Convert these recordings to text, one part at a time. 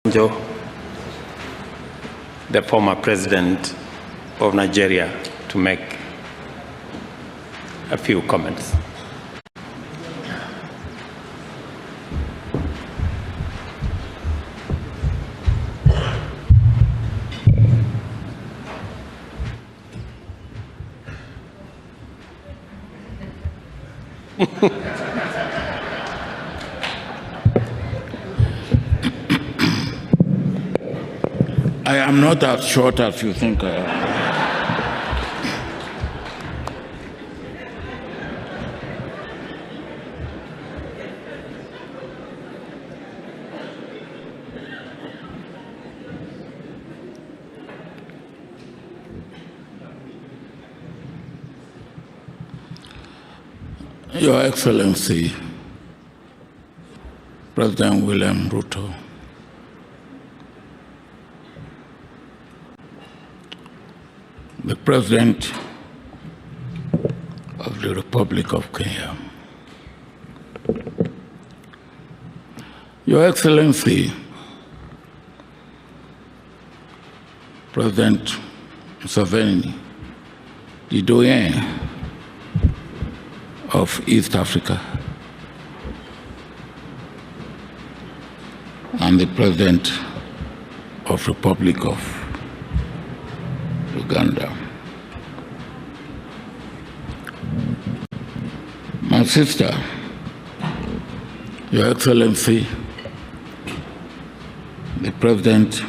Obasanjo, the former president of Nigeria, to make a few comments. I am not as short as you think I am. Your Excellency, President William Ruto, the President of the Republic of Kenya, Your Excellency, President Museveni, the doyen of East Africa, and the President of Republic of Uganda. My sister, Your Excellency, the President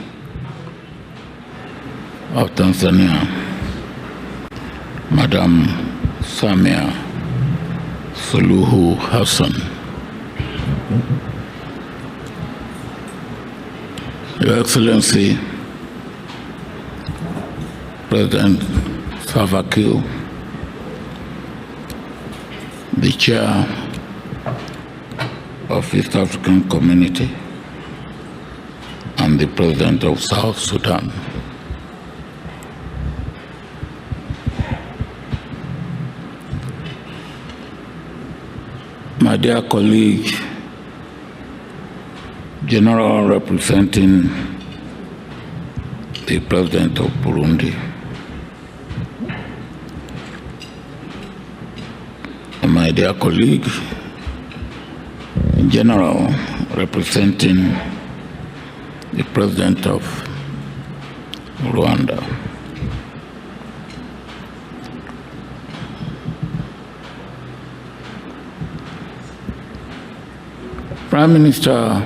of Tanzania, Madam Samia Suluhu Hassan, Your Excellency, President Salva Kiir, the Chair of East African Community, and the President of South Sudan. My dear colleague, General representing the President of Burundi, and my dear colleague, General representing the President of Rwanda. Prime Minister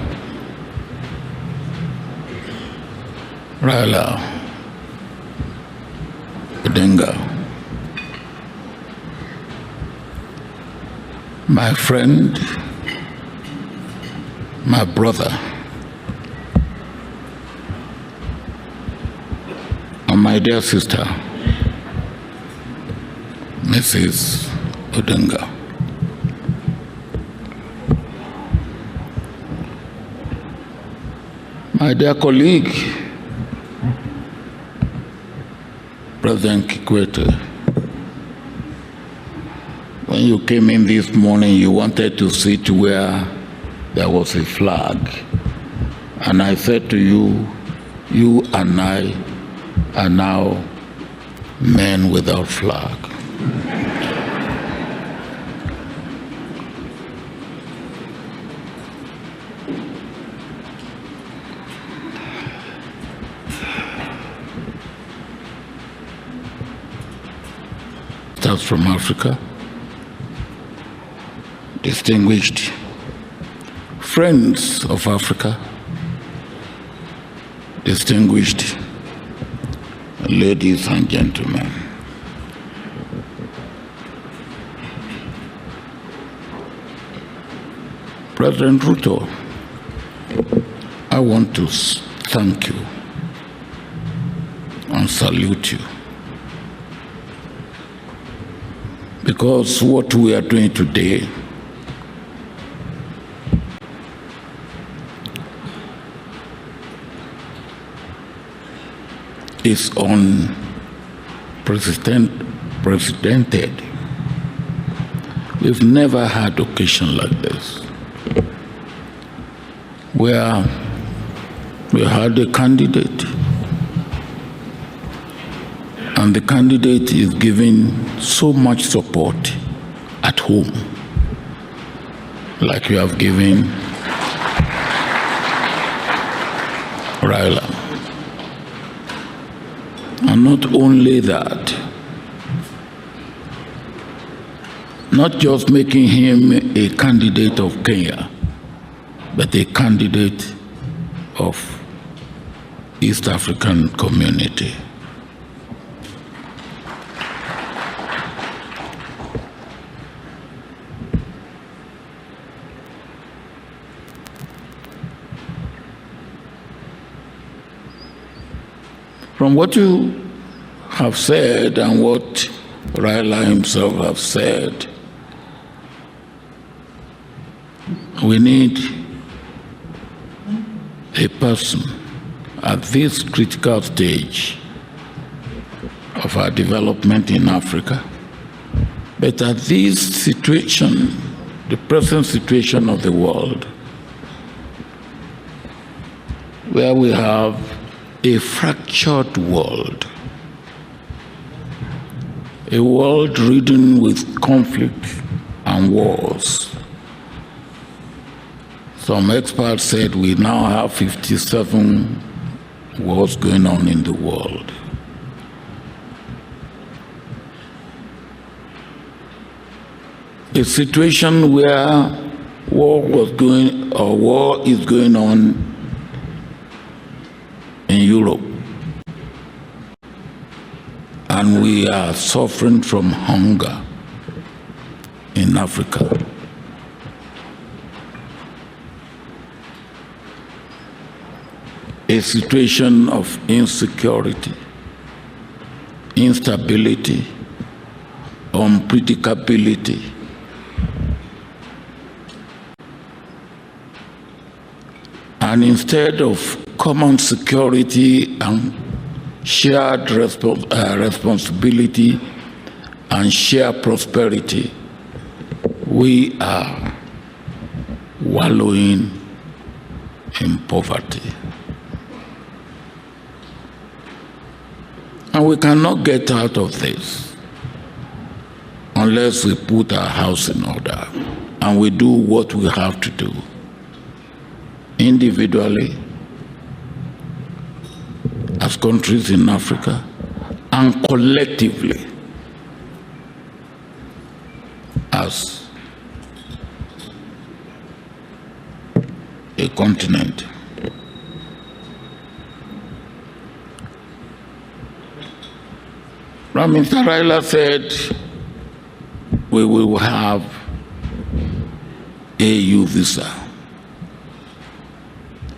Raila Odinga, my friend, my brother, and my dear sister, Mrs. Odinga. My dear colleague, President Kikwete, when you came in this morning, you wanted to sit where there was a flag. And I said to you, you and I are now men without flag. That's from Africa, distinguished friends of Africa, distinguished ladies and gentlemen. President Ruto, I want to thank you and salute you, because what we are doing today is unprecedented. We've never had occasion like this, where we had a candidate, and the candidate is giving so much support at home, like you have given Raila. And not only that, not just making him a candidate of Kenya, but a candidate of East African community. From what you have said and what Raila himself have said, we need a person at this critical stage of our development in Africa, but at this situation, the present situation of the world, where we have a fractured world, a world ridden with conflict and wars. Some experts said we now have 57 wars going on in the world. A situation where war is going on in Europe, and we are suffering from hunger in Africa. A situation of insecurity, instability, unpredictability. And instead of common security and shared responsibility and shared prosperity, we are wallowing in poverty. And we cannot get out of this unless we put our house in order and we do what we have to do individually, as countries in Africa, and collectively as a continent. Prime Minister Raila said we will have AU visa.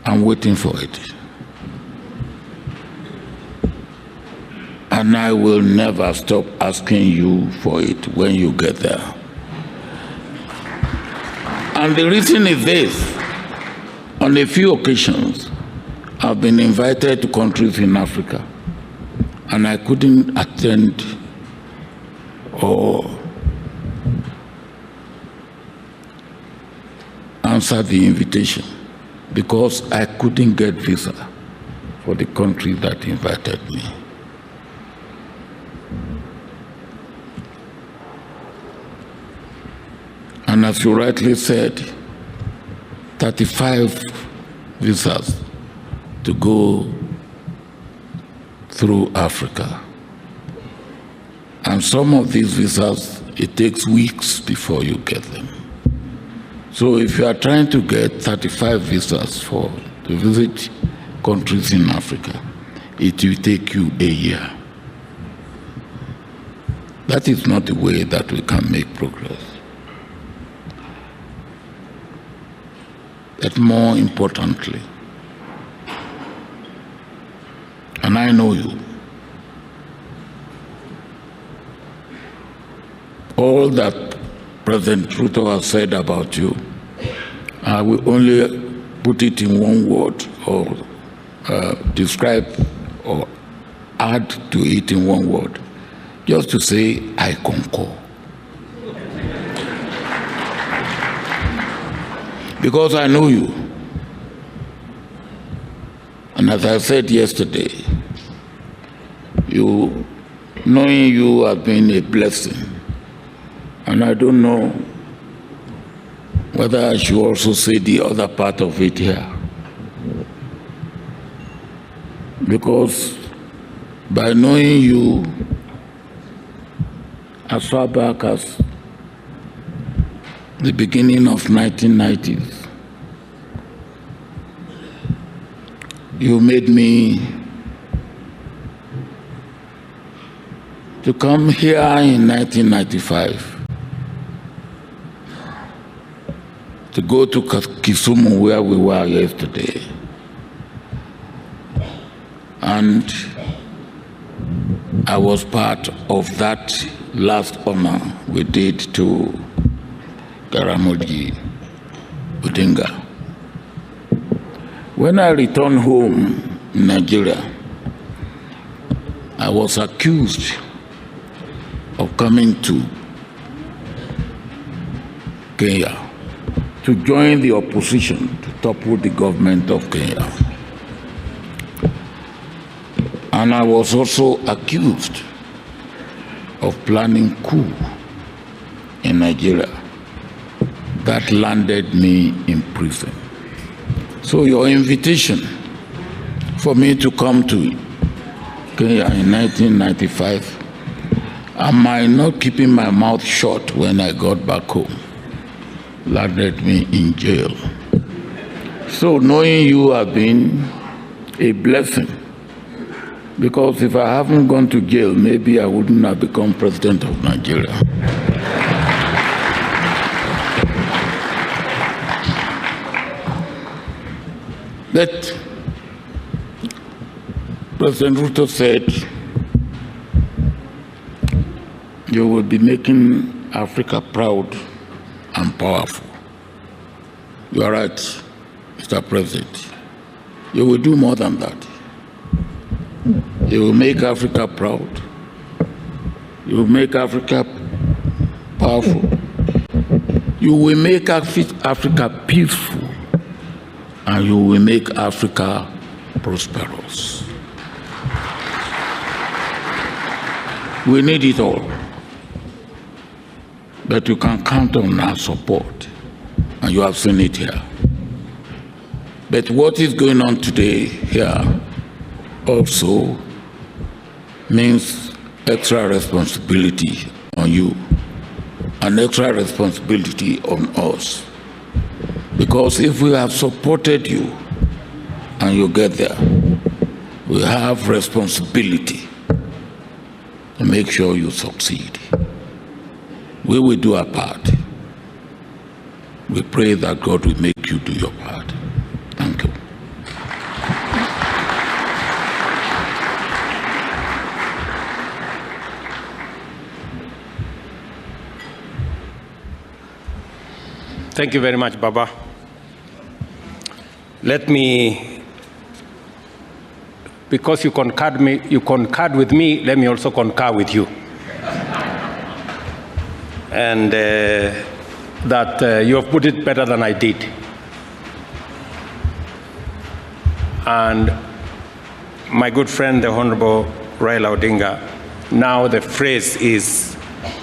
I'm waiting for it. And I will never stop asking you for it when you get there. And the reason is this. On a few occasions, I've been invited to countries in Africa, and I couldn't attend or answer the invitation because I couldn't get visa for the country that invited me. And as you rightly said, 35 visas to go through Africa. And some of these visas, it takes weeks before you get them. So if you are trying to get 35 visas to visit countries in Africa, it will take you a year. That is not the way that we can make progress. But more importantly, and I know you, all that President Ruto has said about you, I will only put it in one word or describe or add to it in one word, just to say, I concur. Because I know you. And as I said yesterday, knowing you has been a blessing. And I don't know whether I should also say the other part of it here. Because by knowing you as far back as the beginning of 1990s, you made me to come here in 1995 to go to Kisumu where we were yesterday. And I was part of that last honor we did to Karamoji Odinga. When I returned home in Nigeria, I was accused of coming to Kenya to join the opposition to topple the government of Kenya. And I was also accused of planning coup in Nigeria that landed me in prison. So your invitation for me to come to Kenya in 1995, am I not keeping my mouth shut when I got back home? Landed me in jail. So knowing you have been a blessing, because if I haven't gone to jail, maybe I wouldn't have become president of Nigeria. But President Ruto said, you will be making Africa proud and powerful. You are right, Mr. President. You will do more than that. You will make Africa proud. You will make Africa powerful. You will make Africa peaceful. And you will make Africa prosperous. We need it all. But you can count on our support, and you have seen it here. But what is going on today here also means extra responsibility on you, and extra responsibility on us. Because if we have supported you and you get there, we have responsibility to make sure you succeed. We will do our part. We pray that God will make you do your part. Thank you. Thank you very much, Baba. Let me, because you concurred with me, let me also concur with you. And that you have put it better than I did. And my good friend, the Honorable Raila Odinga, now the phrase is